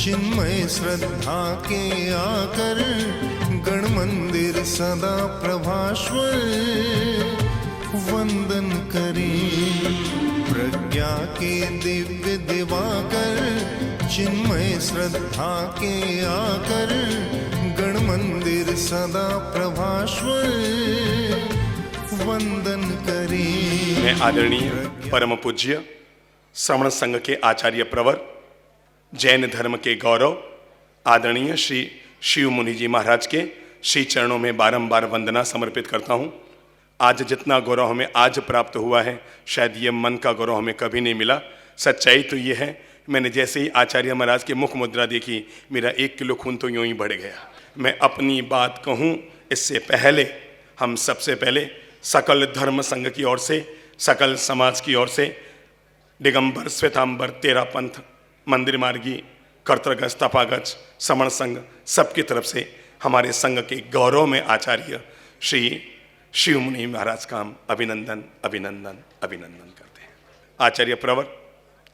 चिन्मय श्रद्धा के आकर गण मंदिर सदा प्रभास्वर वंदन करें। प्रज्ञा के दिव्य दिवाकर चिन्मय श्रद्धा के आकर गण मंदिर सदा प्रभास्वर वंदन करें। मैं आदरणीय परम पूज्य श्रवण संघ के आचार्य प्रवर, जैन धर्म के गौरव आदरणीय श्री शिव मुनि जी महाराज के श्री चरणों में बारंबार वंदना समर्पित करता हूँ। आज जितना गौरव हमें आज प्राप्त हुआ है, शायद ये मन का गौरव हमें कभी नहीं मिला। सच्चाई तो ये है, मैंने जैसे ही आचार्य महाराज की मुख मुद्रा देखी, मेरा 1 किलो खून तो यूं ही बढ़ गया। मैं अपनी बात कहूँ इससे पहले, हम सबसे पहले सकल धर्म संघ की ओर से, सकल समाज की ओर से, दिगंबर श्वेतांबर 13 पंथ, मंदिर मार्गी, कर्तृगज, तपागज, समण संघ, सबकी तरफ से हमारे संघ के गौरव में आचार्य श्री शिव मुनि महाराज का हम अभिनंदन अभिनंदन अभिनंदन करते हैं। आचार्य प्रवर,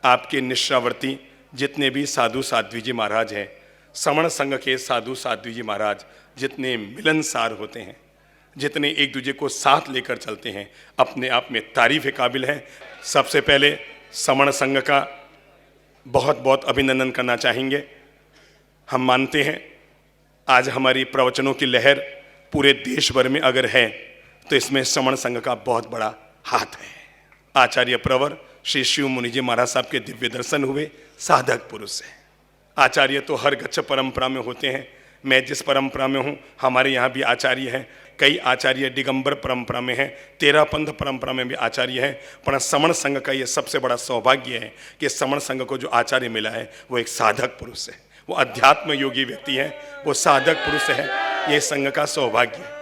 आपके निष्ठावर्ती जितने भी साधु साध्वी जी महाराज हैं, समण संघ के साधु साध्वी जी महाराज जितने मिलनसार होते हैं, जितने एक दूसरे को साथ लेकर चलते हैं, अपने आप में तारीफ काबिल है। सबसे पहले समण संघ का बहुत बहुत अभिनंदन करना चाहेंगे। हम मानते हैं आज हमारी प्रवचनों की लहर पूरे देश भर में अगर है तो इसमें समण संघ का बहुत बड़ा हाथ है। आचार्य प्रवर श्री शिव मुनि जी महाराज साहब के दिव्य दर्शन हुए, साधक पुरुष हैं। आचार्य तो हर गच्छ परंपरा में होते हैं। मैं जिस परंपरा में हूँ, हमारे यहाँ भी आचार्य हैं। कई आचार्य दिगंबर परंपरा में हैं, 13 पंथ परंपरा में भी आचार्य हैं। पर समण संघ का ये सबसे बड़ा सौभाग्य है कि समण संघ को जो आचार्य मिला है वो एक साधक पुरुष है, वो अध्यात्म योगी व्यक्ति है, वो साधक पुरुष है। ये संघ का सौभाग्य है।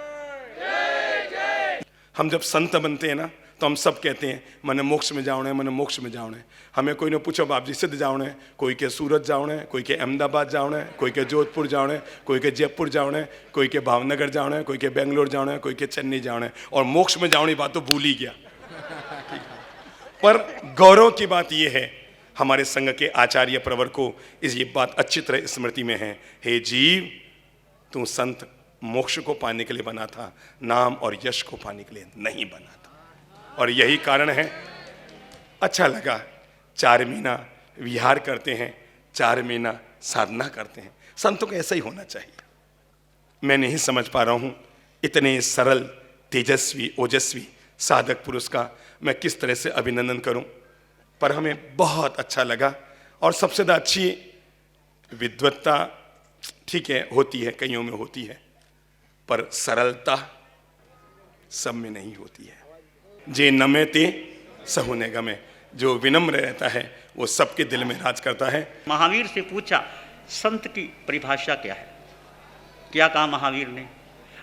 हम जब संत बनते हैं ना, तो हम सब कहते हैं मैंने मोक्ष में जाना है, मैंने मोक्ष में जाना है। हमें कोई ने पूछो बाप जी सिद्ध जाना है, कोई के सूरत जाना है, कोई के अहमदाबाद जाना है, कोई के जोधपुर जाना है, कोई के जयपुर जाना है, कोई के भावनगर जाना है, कोई के बेंगलोर जाना है, कोई के चेन्नई जाना है, और मोक्ष में जाने की बात तो भूल ही गया। पर गौरव की बात यह है, हमारे संघ के आचार्य प्रवर को इस ये बात अच्छी तरह स्मृति में है, हे जीव, तू संत मोक्ष को पाने के लिए बना था, नाम और यश को पाने के लिए नहीं बना था। और यही कारण है, अच्छा लगा 4 महीना विहार करते हैं, 4 महीना साधना करते हैं। संतों को ऐसा ही होना चाहिए। मैं नहीं समझ पा रहा हूँ इतने सरल, तेजस्वी, ओजस्वी साधक पुरुष का मैं किस तरह से अभिनंदन करूं। पर हमें बहुत अच्छा लगा। और सबसे ज़्यादा अच्छी विद्वत्ता ठीक है होती है, कईयों में होती है, पर सरलता सब में नहीं होती है। जे नमे ते सहुने गमे, जो विनम्र रहता है वो सबके दिल में राज करता है। महावीर से पूछा संत की परिभाषा क्या है? क्या कहा महावीर ने?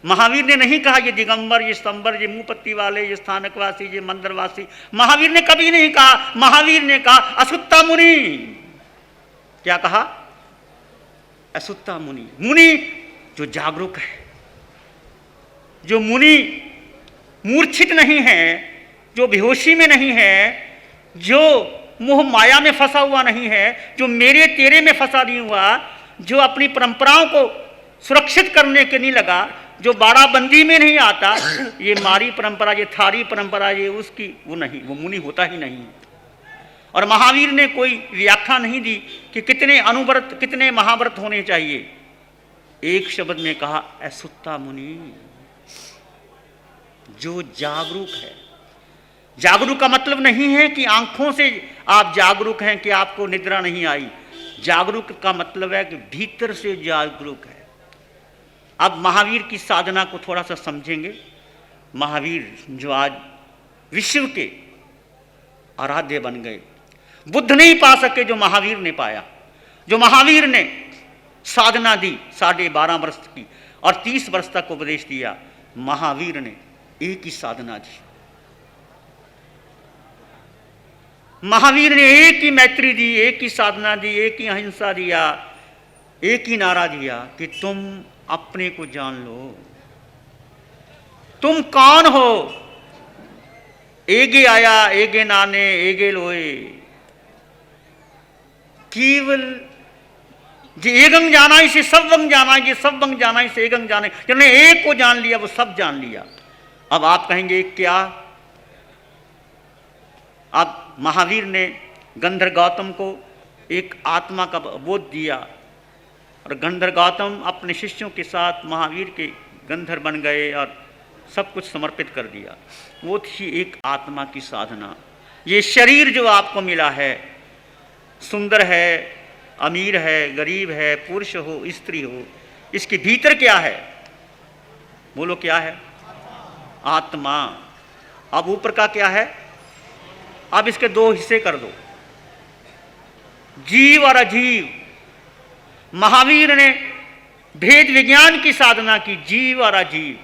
महावीर ने नहीं कहा ये दिगंबर, ये स्तंबर, ये मुंह पत्ती वाले, ये स्थानकवासी, ये मंदिरवासी। महावीर ने कभी नहीं कहा। महावीर ने कहा असुत्ता मुनि। क्या कहा? असुत्ता मुनि। मुनि जो जागरूक है, जो मुनि मूर्छित नहीं है, जो बेहोशी में नहीं है, जो मोह माया में फंसा हुआ नहीं है, जो मेरे तेरे में फंसा नहीं हुआ, जो अपनी परंपराओं को सुरक्षित करने के नहीं लगा, जो बाड़ाबंदी में नहीं आता, ये मारी परंपरा, ये थारी परंपरा, ये उसकी, वो नहीं, वो मुनि होता ही नहीं। और महावीर ने कोई व्याख्या नहीं दी कि कितने अनुव्रत, कितने महाव्रत होने चाहिए। एक शब्द में कहा असुत्ता मुनि, जो जागरूक है। जागरूक का मतलब नहीं है कि आंखों से आप जागरूक हैं कि आपको निद्रा नहीं आई। जागरूक का मतलब है कि भीतर से जागरूक है। अब महावीर की साधना को थोड़ा सा समझेंगे। महावीर जो आज विश्व के आराध्य बन गए, बुद्ध नहीं पा सके जो महावीर ने पाया। जो महावीर ने साधना दी 12.5 वर्ष की और 30 वर्ष तक उपदेश दिया, महावीर ने एक ही साधना दी। महावीर ने एक ही मैत्री दी, एक ही साधना दी, एक ही अहिंसा दिया, एक ही नारा दिया कि तुम अपने को जान लो, तुम कौन हो। एगे आया एगे नाने एगे लोए, केवल जी एकंग जाना इसे सब वंग जाना, ये सब वंग जाना इसे एकंग जाना। जिन्होंने एक को जान लिया वो सब जान लिया। अब आप कहेंगे क्या? अब महावीर ने गंधर्व गौतम को एक आत्मा का बोध दिया और गंधर्व गौतम अपने शिष्यों के साथ महावीर के गंधर्व बन गए और सब कुछ समर्पित कर दिया। वो थी एक आत्मा की साधना। ये शरीर जो आपको मिला है, सुंदर है, अमीर है, गरीब है, पुरुष हो, स्त्री हो, इसके भीतर क्या है? बोलो क्या है? आत्मा। अब ऊपर का क्या है? अब इसके दो हिस्से कर दो, जीव और अजीव। महावीर ने भेद विज्ञान की साधना की, जीव और अजीव।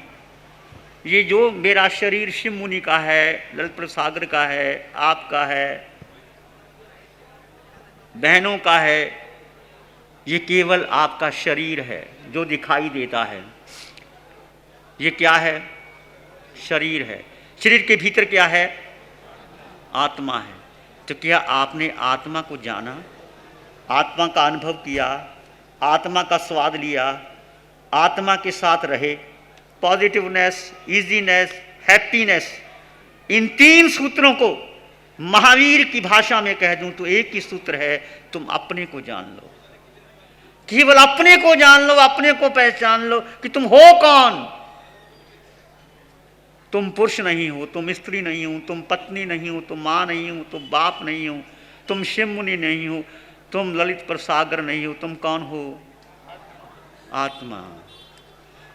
ये जो मेरा शरीर शिव मुनि का है, ललित प्रसाद सागर का है, आपका है, बहनों का है, ये केवल आपका शरीर है जो दिखाई देता है। ये क्या है? शरीर है। शरीर के भीतर क्या है? आत्मा है। तो क्या आपने आत्मा को जाना, आत्मा का अनुभव किया, आत्मा का स्वाद लिया, आत्मा के साथ रहे? पॉजिटिवनेस, इजीनेस, हैप्पीनेस, इन तीन सूत्रों को महावीर की भाषा में कह दूं तो एक ही सूत्र है, तुम अपने को जान लो। केवल अपने को जान लो, अपने को पहचान लो कि तुम हो कौन। तुम पुरुष नहीं हो, तुम स्त्री नहीं हो, तुम पत्नी नहीं हो, तुम माँ नहीं हो, तुम बाप नहीं हो, तुम शिव मुनि नहीं हो, तुम ललित प्रसाद सागर नहीं हो। तुम कौन हो? आत्मा।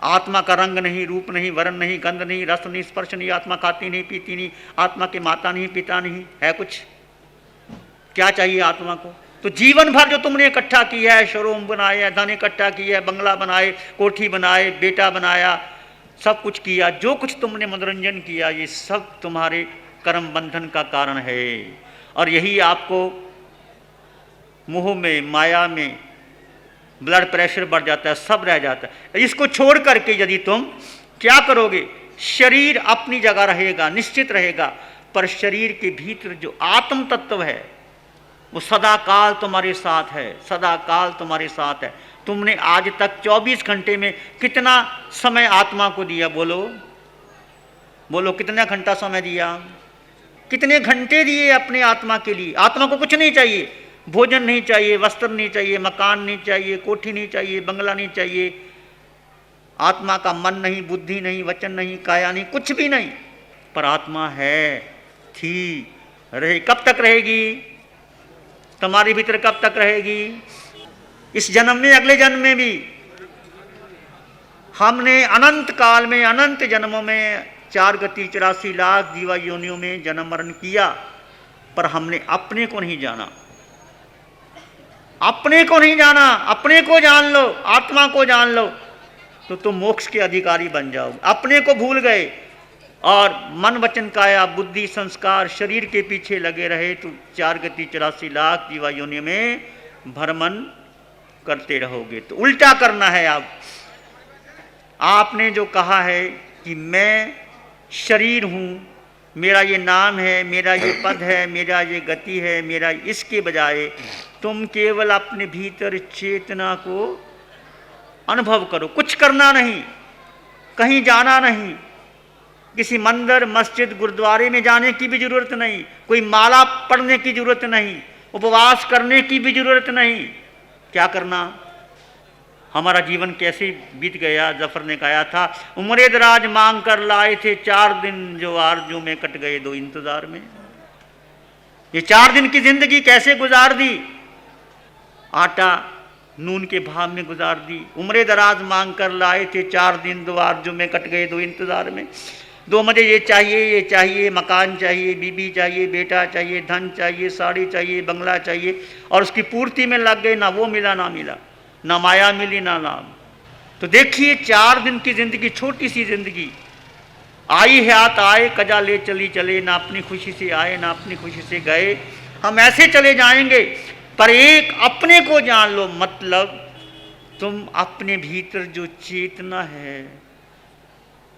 आत्मा का रंग नहीं, रूप नहीं, वर्ण नहीं, गंध नहीं, रस नहीं, स्पर्श नहीं। आत्मा खाती नहीं, पीती नहीं, आत्मा के माता नहीं, पिता नहीं है। कुछ क्या चाहिए आत्मा को? तो जीवन भर जो तुमने इकट्ठा किया है, शोरूम बनाया, धन इकट्ठा किया है, बंगला बनाए, कोठी बनाए, बेटा बनाया, सब कुछ किया, जो कुछ तुमने मनोरंजन किया, ये सब तुम्हारे कर्म बंधन का कारण है। और यही आपको मोह में, माया में ब्लड प्रेशर बढ़ जाता है, सब रह जाता है। इसको छोड़ करके यदि तुम क्या करोगे? शरीर अपनी जगह रहेगा, निश्चित रहेगा, पर शरीर के भीतर जो आत्म तत्व है वो सदा काल तुम्हारे साथ है, सदा काल तुम्हारे साथ है। तुमने आज तक 24 घंटे में कितना समय आत्मा को दिया? बोलो बोलो, कितना घंटा समय दिया? कितने घंटे दिए अपने आत्मा के लिए? आत्मा को कुछ नहीं चाहिए, भोजन नहीं चाहिए, वस्त्र नहीं चाहिए, मकान नहीं चाहिए, कोठी नहीं चाहिए, बंगला नहीं चाहिए। आत्मा का मन नहीं, बुद्धि नहीं, वचन नहीं, काया नहीं, कुछ भी नहीं, पर आत्मा है, थी, रहे। कब तक रहेगी? तुम्हारे भीतर कब तक रहेगी? इस जन्म में, अगले जन्म में भी। हमने अनंत काल में, अनंत जन्मों में 4 गति 84 लाख जीवा योनियों में जन्म मरण किया, पर हमने अपने को नहीं जाना। अपने को नहीं जाना। अपने को जान लो, आत्मा को जान लो, तो तुम मोक्ष के अधिकारी बन जाओगे। अपने को भूल गए और मन वचन काया बुद्धि संस्कार शरीर के पीछे लगे रहे तो 4 गति 84 लाख जीवा योनि में भ्रमण करते रहोगे। तो उल्टा करना है। आपने जो कहा है कि मैं शरीर हूँ, मेरा ये नाम है, मेरा ये पद है, मेरा ये गति है, मेरा, इसके बजाय तुम केवल अपने भीतर चेतना को अनुभव करो। कुछ करना नहीं, कहीं जाना नहीं, किसी मंदिर मस्जिद गुरुद्वारे में जाने की भी जरूरत नहीं, कोई माला पढ़ने की जरूरत नहीं, उपवास करने की भी जरूरत नहीं। क्या करना? हमारा जीवन कैसे बीत गया? जफर ने कहा था, उम्र दराज मांग कर लाए थे 4 दिन, जो आरजू में कट गए 2 इंतजार में। ये 4 दिन की जिंदगी कैसे गुजार दी? आटा नून के भाव में गुजार दी। उम्र दराज मांग कर लाए थे 4 दिन, 2 आरजू में कट गए 2 इंतजार में। 2 मुझे ये चाहिए, मकान चाहिए, बीबी चाहिए, बेटा चाहिए, धन चाहिए, साड़ी चाहिए, बंगला चाहिए, और उसकी पूर्ति में लग गए। ना वो मिला, ना मिला, ना माया मिली, ना नाम। तो देखिए 4 दिन की जिंदगी, छोटी सी जिंदगी। आई हाथ आए, कजा ले चली चले, ना अपनी खुशी से आए, ना अपनी खुशी से गए। हम ऐसे चले जाएंगे। पर एक अपने को जान लो, मतलब तुम अपने भीतर जो चेतना है,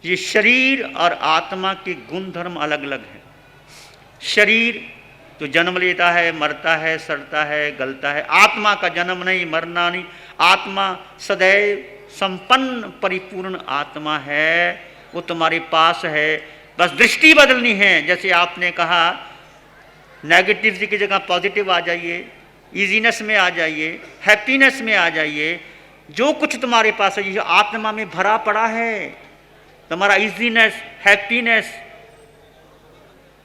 ये शरीर और आत्मा के गुण धर्म अलग अलग है। शरीर तो जन्म लेता है, मरता है, सड़ता है, गलता है। आत्मा का जन्म नहीं, मरना नहीं, आत्मा सदैव संपन्न परिपूर्ण आत्मा है, वो तुम्हारे पास है, बस दृष्टि बदलनी है। जैसे आपने कहा नेगेटिव की जगह पॉजिटिव आ जाइए, इजीनेस में आ जाइए, हैप्पीनेस में आ जाइए। जो कुछ तुम्हारे पास है ये आत्मा में भरा पड़ा है। तुम्हारा इजीनेस, हैप्पीनेस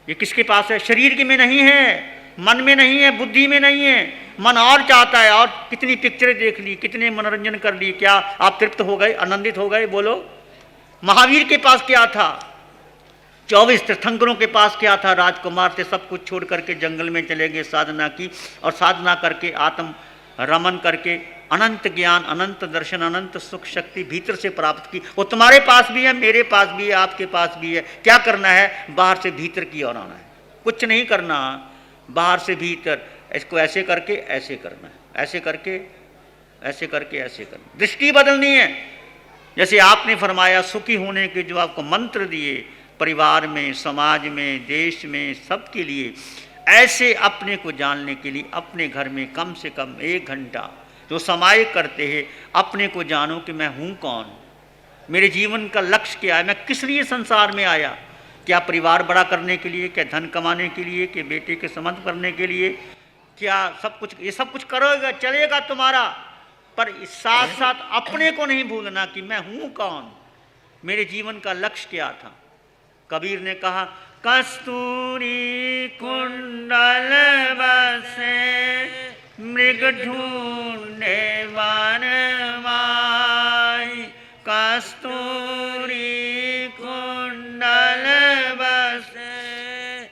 ये किसके पास है? शरीर के में नहीं है, मन में नहीं है, बुद्धि में नहीं है। मन और चाहता है, और कितनी पिक्चरें देख ली, कितने मनोरंजन कर ली, क्या आप तृप्त हो गए, आनंदित हो गए? बोलो। महावीर के पास क्या था? 24 तीर्थंकरों के पास क्या था? राजकुमार थे, सब कुछ छोड़ करके जंगल में चले गए, साधना की, और साधना करके आत्म रमन करके अनंत ज्ञान, अनंत दर्शन, अनंत सुख शक्ति भीतर से प्राप्त की। वो तुम्हारे पास भी है, मेरे पास भी है, आपके पास भी है। क्या करना है? बाहर से भीतर की ओर आना है, कुछ नहीं करना। बाहर से भीतर, इसको ऐसे करके ऐसे करना है, ऐसे करके ऐसे करके ऐसे करना, दृष्टि बदलनी है। जैसे आपने फरमाया सुखी होने के जो आपको मंत्र दिए, परिवार में, समाज में, देश में, सबके लिए, ऐसे अपने को जानने के लिए अपने घर में कम से कम 1 घंटा जो समय करते हैं, अपने को जानो कि मैं हूँ कौन, मेरे जीवन का लक्ष्य क्या है, मैं किस लिए संसार में आया। क्या परिवार बड़ा करने के लिए, क्या धन कमाने के लिए, कि बेटे के संबंध करने के लिए? क्या सब कुछ, ये सब कुछ करोगे, चलेगा तुम्हारा, पर साथ साथ अपने को नहीं भूलना कि मैं हूँ कौन, मेरे जीवन का लक्ष्य क्या था। कबीर ने कहा कस्तूरी कुंडल बसे मृग ढूंढे वन माई, कस्तूरी कुंडल बसे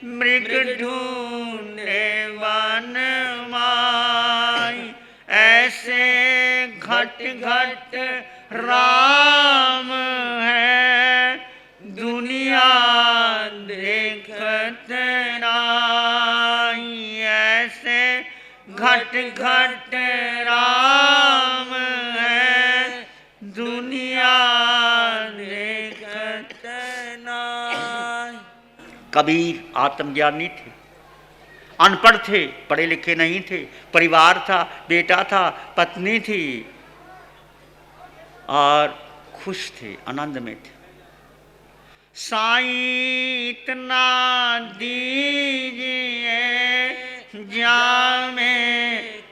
मृग ढूंढे वन माई, ऐसे घट घट राम है दुनिया देखत नाई, ऐसे घट घट राम है दुनिया देखत नाई। कबीर आत्मज्ञानी थे, अनपढ़ थे, पढ़े लिखे नहीं थे, परिवार था, बेटा था, पत्नी थी, और खुश थे, आनंद में थे। साईं इतना दीजिए जामे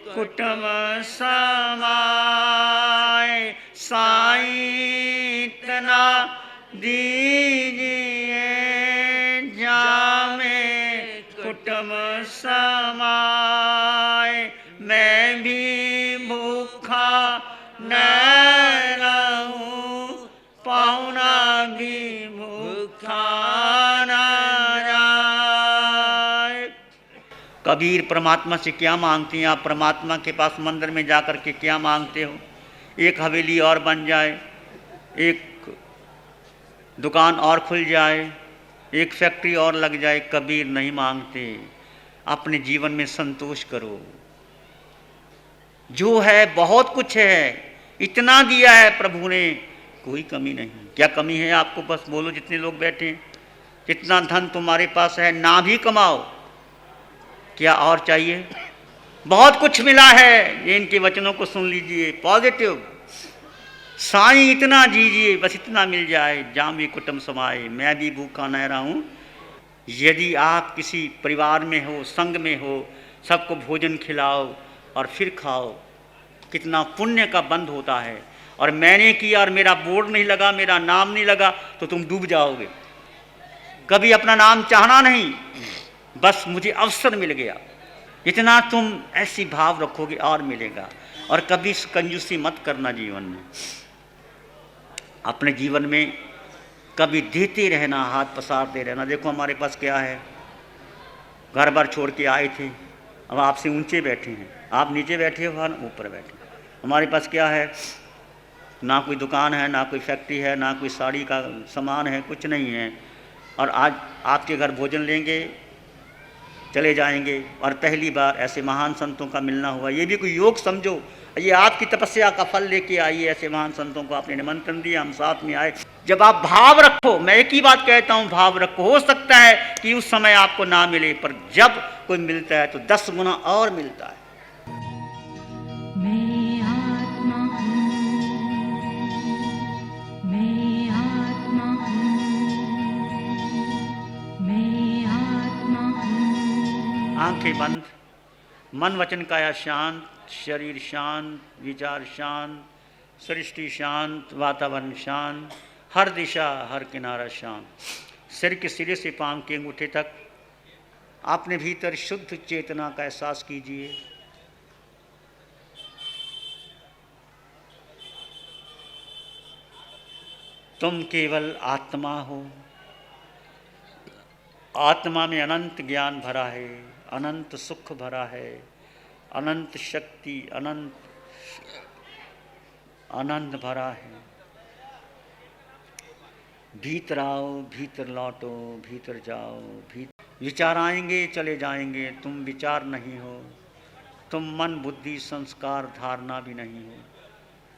कुटुंब समाए, साईं इतना दीजिए जामे कुटुंब समाए, मैं भी भूखा न रहूं, पाहुना भी भूखा न जाए। कबीर परमात्मा से क्या मांगते हैं? आप परमात्मा के पास मंदिर में जाकर के क्या मांगते हो? एक हवेली और बन जाए, एक दुकान और खुल जाए, एक फैक्ट्री और लग जाए। कबीर नहीं मांगते, अपने जीवन में संतोष करो। जो है बहुत कुछ है, इतना दिया है प्रभु ने, कोई कमी नहीं। क्या कमी है आपको? बस बोलो। जितने लोग बैठे हैं, जितना धन तुम्हारे पास है, ना भी कमाओ, क्या और चाहिए? बहुत कुछ मिला है। ये इनके वचनों को सुन लीजिए, पॉजिटिव। साईं इतना दीजिए, बस इतना मिल जाए, जामे कुटुंब समाए, मैं भी भूखा न रहूं। यदि आप किसी परिवार में हो, संग में हो, सबको भोजन खिलाओ और फिर खाओ, कितना पुण्य का बंध होता है। और मैंने किया और मेरा बोर्ड नहीं लगा, मेरा नाम नहीं लगा, तो तुम डूब जाओगे। कभी अपना नाम चाहना नहीं, बस मुझे अवसर मिल गया, इतना तुम ऐसी भाव रखोगे और मिलेगा। और कभी कंजूसी मत करना जीवन में। अपने जीवन में कभी देते रहना, हाथ पसारते रहना। देखो हमारे पास क्या है, घर बार छोड़ के आए थे, अब आपसे ऊंचे बैठे हैं, आप नीचे बैठे हो, हम ऊपर बैठे। हमारे पास क्या है? ना कोई दुकान है, ना कोई फैक्ट्री है, ना कोई साड़ी का सामान है, कुछ नहीं है। और आज आपके घर भोजन लेंगे, चले जाएंगे। और पहली बार ऐसे महान संतों का मिलना हुआ, ये भी कोई योग समझो। ये आपकी तपस्या का फल लेके आइए। ऐसे महान संतों को आपने निमंत्रण दिया, हम साथ में आए। जब आप भाव रखो, मैं एक ही बात कहता हूँ, भाव रखो। हो सकता है कि उस समय आपको ना मिले, पर जब कोई मिलता है तो 10 गुना और मिलता है। मैं आत्मा आंखें बंद, मन वचन काया शांत, शरीर शांत, विचार शांत, सृष्टि शांत, वातावरण शांत, हर दिशा हर किनारा शांत। सिर के सिरे से पांव के अंगूठे तक अपने भीतर शुद्ध चेतना का एहसास कीजिए। तुम केवल आत्मा हो। आत्मा में अनंत ज्ञान भरा है, अनंत सुख भरा है, अनंत शक्ति, अनंत भरा है। भीतर आओ, भीतर लौटो, भीतर जाओ, भीतर। विचार आएंगे चले जाएंगे, तुम विचार नहीं हो। तुम मन बुद्धि संस्कार धारणा भी नहीं हो।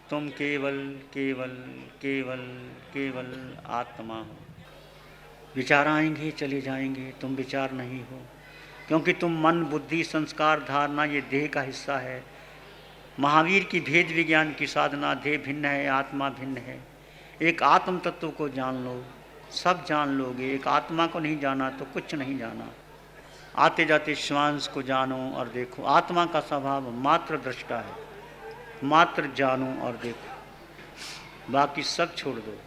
तुम केवल केवल केवल केवल आत्मा हो। विचार आएंगे चले जाएंगे, तुम विचार नहीं हो, क्योंकि तुम मन बुद्धि संस्कार धारणा ये देह का हिस्सा है। महावीर की भेद विज्ञान की साधना, देह भिन्न है, आत्मा भिन्न है। एक आत्म तत्व को जान लो, सब जान लोगे। एक आत्मा को नहीं जाना तो कुछ नहीं जाना। आते जाते श्वास को जानो और देखो। आत्मा का स्वभाव मात्र दृष्टा है, मात्र जानो और देखो, बाकी सब छोड़ दो।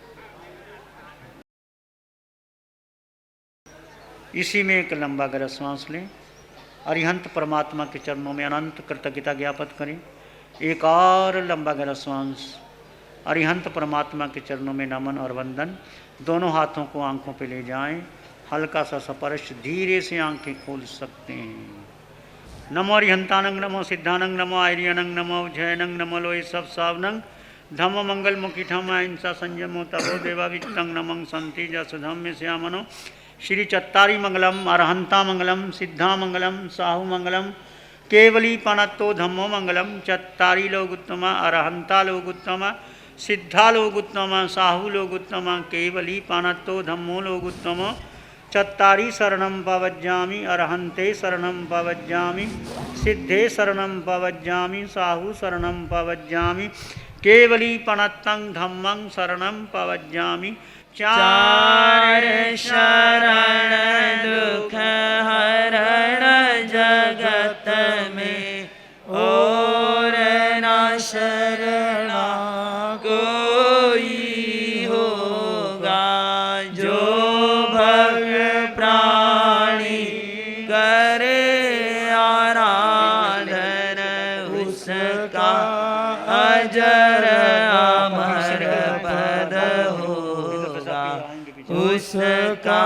इसी में एक लंबा गहरा श्वास लें। अरिहंत परमात्मा के चरणों में अनंत कृतज्ञता ज्ञापित करें। एक और लंबा गहरा श्वास। अरिहंत परमात्मा के चरणों में नमन और वंदन। दोनों हाथों को आंखों पे ले जाएं। हल्का सा स्पर्श, धीरे से आंखें खोल सकते हैं। नमो अरिहंतानंग, नमो सिद्धानंग, नमो आर्यनंग, नमो जयनंग, नमो लोय सब सावनंग, धम्म मंगल मुखी ठम अहिंसा संयमो तपो देवा वित्तंग नमंग संति जसुधम्य श्यामनो। श्री चत्तारी मंगलम, अरहंता मंगलम, सिद्धा मंगलम, साहु मंगलम, केवली पणत्तो धम्मो मंगलम। चत्तारी लोग उत्तम, अरहंता लोग उत्तम, सिद्धा लोग उत्तम, साहु लोग उत्तम, केवली पणत्तो धम्मो लोग उत्तम। चत्तारी शरणं पवज्जामि, अरहंते शरणं पवज्जामि, सिद्धे शरणं पवज्जामि, साहु शरणं पवज्जामि, केवली पणत्तं धम्मं शरणं पवज्जामि। चार शरण दुख हरण जगत में, और न शरणा कोई होगा। जो भक्त प्राणी करे आराधन, उसका अजर अमर पद हो, उसका